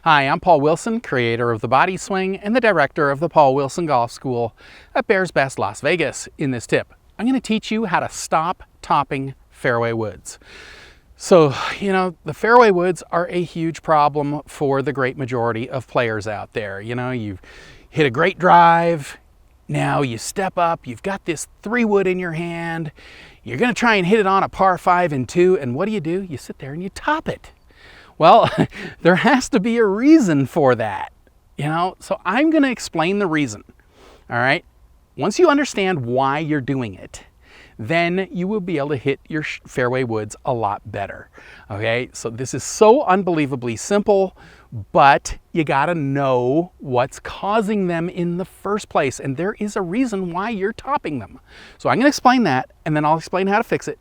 Hi, I'm Paul Wilson, creator of the Body Swing and the director of the Paul Wilson Golf School at Bears Best Las Vegas. In this tip, I'm going to teach you how to stop topping fairway woods. So, the fairway woods are a huge problem for the great majority of players out there. You've hit a great drive, now you step up, you've got this 3-wood in your hand, you're going to try and hit it on a par 5 and 2, and what do? You sit there and you top it. Well, there has to be a reason for that, so I'm going to explain the reason, all right? Once you understand why you're doing it, then you will be able to hit your fairway woods a lot better, okay? So this is so unbelievably simple, but you got to know what's causing them in the first place, and there is a reason why you're topping them. So I'm going to explain that, and then I'll explain how to fix it,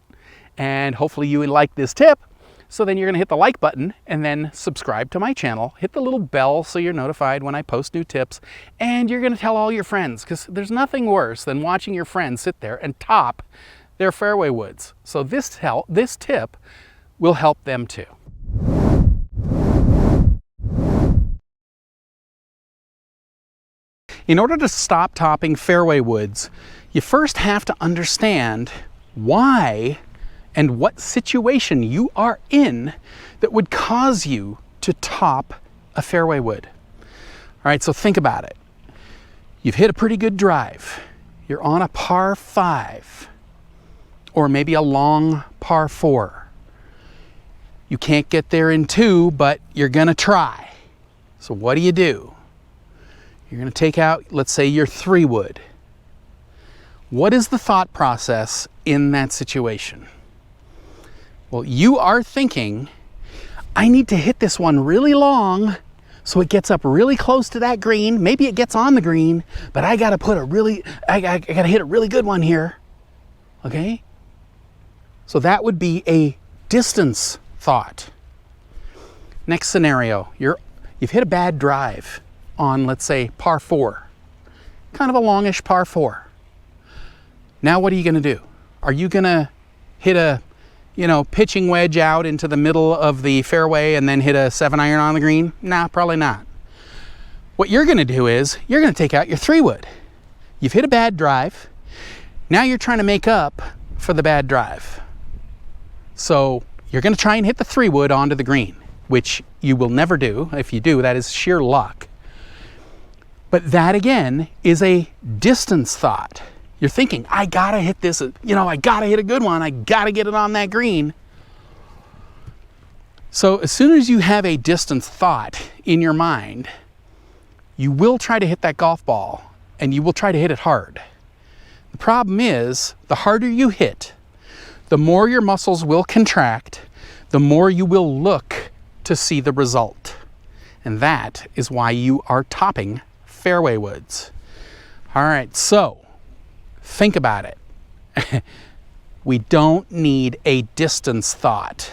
and hopefully you like this tip. So then you're going to hit the like button and then subscribe to my channel. Hit the little bell so you're notified when I post new tips. And you're going to tell all your friends, because there's nothing worse than watching your friends sit there and top their fairway woods. So this tip will help them too. In order to stop topping fairway woods, you first have to understand why and what situation you are in that would cause you to top a fairway wood. All right, so think about it. You've hit a pretty good drive. You're on a par 5 or maybe a long par 4. You can't get there in 2, but you're gonna try. So what do? You're gonna take out, let's say, your 3-wood. What is the thought process in that situation? Well, you are thinking, I need to hit this one really long so it gets up really close to that green. Maybe it gets on the green, but I gotta hit a really good one here, okay? So that would be a distance thought. Next scenario, you've hit a bad drive on, let's say, par 4, kind of a longish par 4. Now what are you gonna do? Are you gonna hit a pitching wedge out into the middle of the fairway and then hit a 7-iron on the green? Nah, probably not. What you're gonna do is, you're gonna take out your 3-wood. You've hit a bad drive. Now you're trying to make up for the bad drive. So you're gonna try and hit the 3-wood onto the green, which you will never do. If you do, that is sheer luck. But that again is a distance thought. You're thinking, I gotta hit this, I gotta hit a good one. I gotta get it on that green. So as soon as you have a distance thought in your mind, you will try to hit that golf ball and you will try to hit it hard. The problem is, the harder you hit, the more your muscles will contract, the more you will look to see the result. And that is why you are topping fairway woods. All right, so think about it. We don't need a distance thought.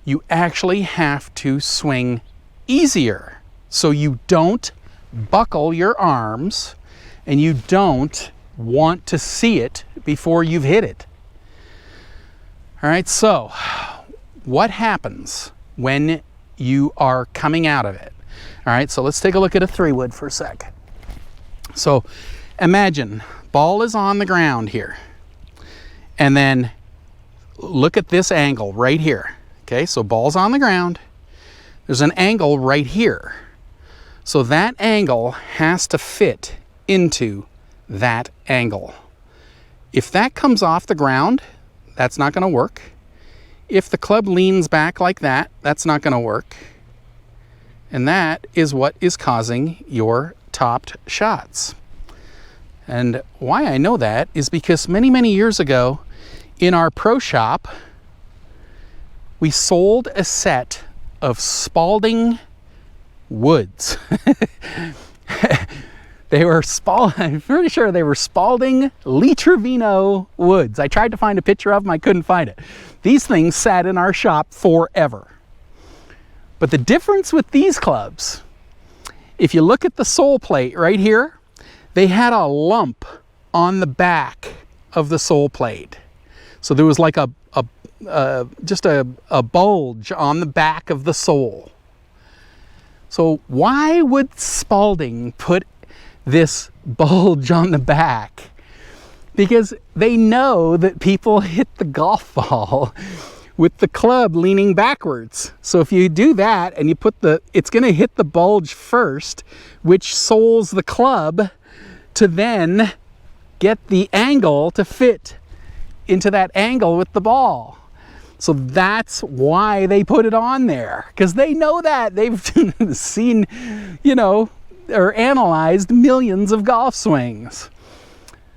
You actually have to swing easier so you don't buckle your arms and you don't want to see it before you've hit it. All right, so what happens when you are coming out of it? All right, so let's take a look at a 3-wood for a sec. So imagine ball is on the ground here, and then look at this angle right here. Okay, so ball's on the ground, there's an angle right here, so that angle has to fit into that angle. If that comes off the ground, that's not going to work. If the club leans back like that, that's not going to work. And that is what is causing your topped shots. And why I know that is because many, many years ago in our pro shop, we sold a set of Spalding woods. I'm pretty sure they were Spalding Lee Trevino woods. I tried to find a picture of them, I couldn't find it. These things sat in our shop forever. But the difference with these clubs, if you look at the sole plate right here, they had a lump on the back of the sole plate. So there was like just a bulge on the back of the sole. So why would Spalding put this bulge on the back? Because they know that people hit the golf ball with the club leaning backwards. So if you do that and you put it's going to hit the bulge first, which soles the club to then get the angle to fit into that angle with the ball. So that's why they put it on there, because they know that. They've seen, or analyzed millions of golf swings.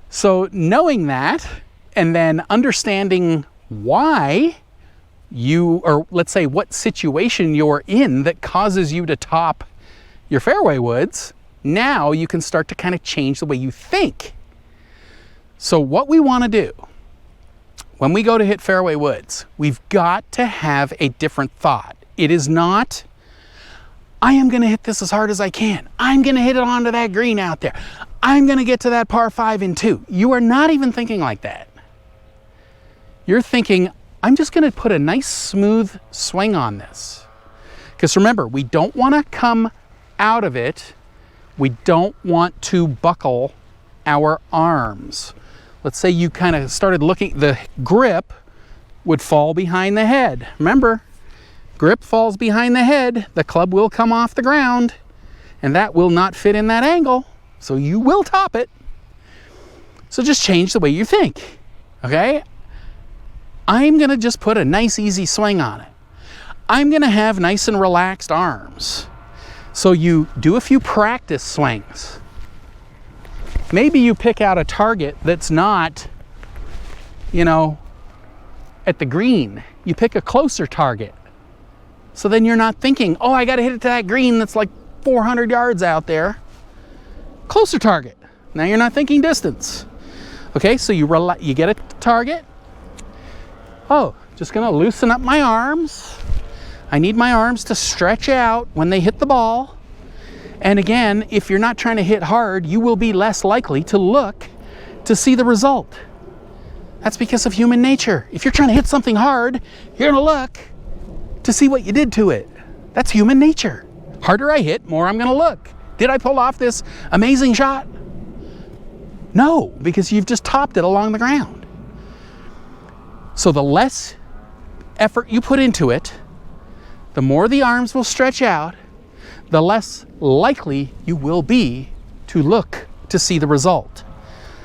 So knowing that, and then understanding why or let's say what situation you're in that causes you to top your fairway woods, now you can start to kind of change the way you think. So what we want to do when we go to hit fairway woods, we've got to have a different thought. It is not, I am going to hit this as hard as I can. I'm going to hit it onto that green out there. I'm going to get to that par 5 in 2. You are not even thinking like that. You're thinking, I'm just going to put a nice smooth swing on this. Because remember, we don't want to come out of it. We don't want to buckle our arms. Let's say you kind of started looking, the grip would fall behind the head. Remember, grip falls behind the head, the club will come off the ground, and that will not fit in that angle, so you will top it. So just change the way you think, okay? I'm gonna just put a nice easy swing on it. I'm gonna have nice and relaxed arms. So you do a few practice swings. Maybe you pick out a target that's not, at the green. You pick a closer target. So then you're not thinking, oh, I got to hit it to that green that's like 400 yards out there. Closer target. Now you're not thinking distance. Okay, so you get a target. Oh, just going to loosen up my arms. I need my arms to stretch out when they hit the ball. And again, if you're not trying to hit hard, you will be less likely to look to see the result. That's because of human nature. If you're trying to hit something hard, you're going to look to see what you did to it. That's human nature. Harder I hit, more I'm going to look. Did I pull off this amazing shot? No, because you've just topped it along the ground. So the less effort you put into it, the more the arms will stretch out, the less likely you will be to look to see the result.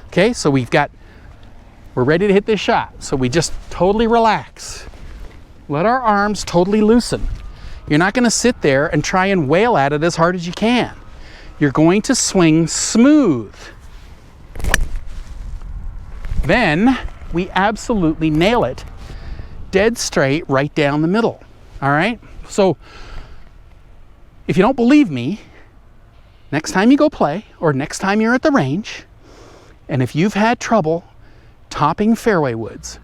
Okay, so we're ready to hit this shot. So we just totally relax. Let our arms totally loosen. You're not going to sit there and try and wail at it as hard as you can. You're going to swing smooth. Then we absolutely nail it dead straight right down the middle. All right, so if you don't believe me, next time you go play or next time you're at the range, and if you've had trouble topping fairway woods,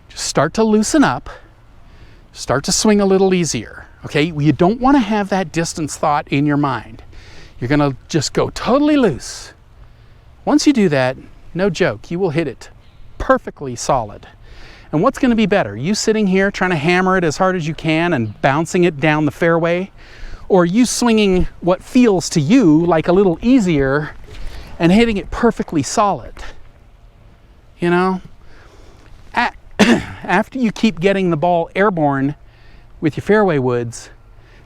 just start to loosen up, start to swing a little easier, okay? You don't want to have that distance thought in your mind. You're going to just go totally loose. Once you do that, no joke, you will hit it perfectly solid. And what's going to be better? You sitting here trying to hammer it as hard as you can and bouncing it down the fairway, or you swinging what feels to you like a little easier and hitting it perfectly solid? After you keep getting the ball airborne with your fairway woods,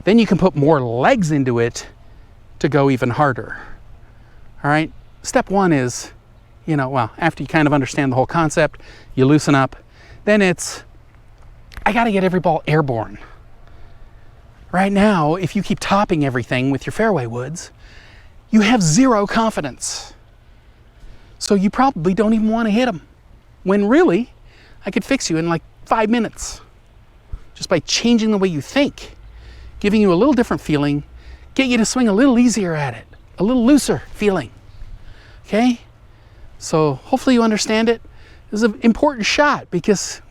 then you can put more legs into it to go even harder. All right, step one is, after you kind of understand the whole concept, you loosen up, then it's, I got to get every ball airborne. Right now, if you keep topping everything with your fairway woods, you have zero confidence. So you probably don't even want to hit them. When really, I could fix you in like 5 minutes. Just by changing the way you think, giving you a little different feeling, get you to swing a little easier at it, a little looser feeling. Okay? So hopefully you understand it. This is an important shot because,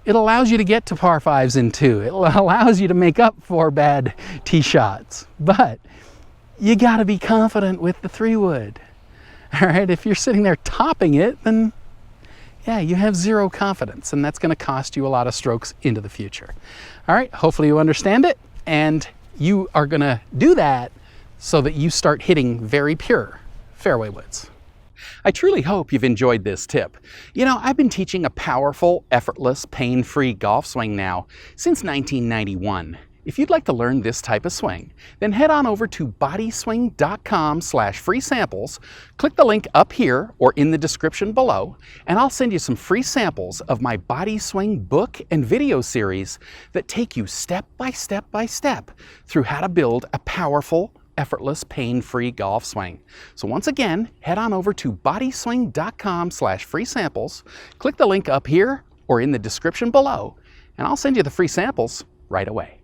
it allows you to get to par 5s in 2. It allows you to make up for bad tee shots. But you got to be confident with the 3-wood. All right, if you're sitting there topping it, then yeah, you have zero confidence, and that's going to cost you a lot of strokes into the future. All right, hopefully you understand it. And you are going to do that so that you start hitting very pure fairway woods. I truly hope you've enjoyed this tip. You know, I've been teaching a powerful, effortless, pain-free golf swing now since 1991. If you'd like to learn this type of swing, then head on over to bodyswing.com/free samples, click the link up here or in the description below, and I'll send you some free samples of my Body Swing book and video series that take you step by step through how to build a powerful, effortless, pain-free golf swing. So once again, head on over to bodyswing.com/free samples, click the link up here or in the description below, and I'll send you the free samples right away.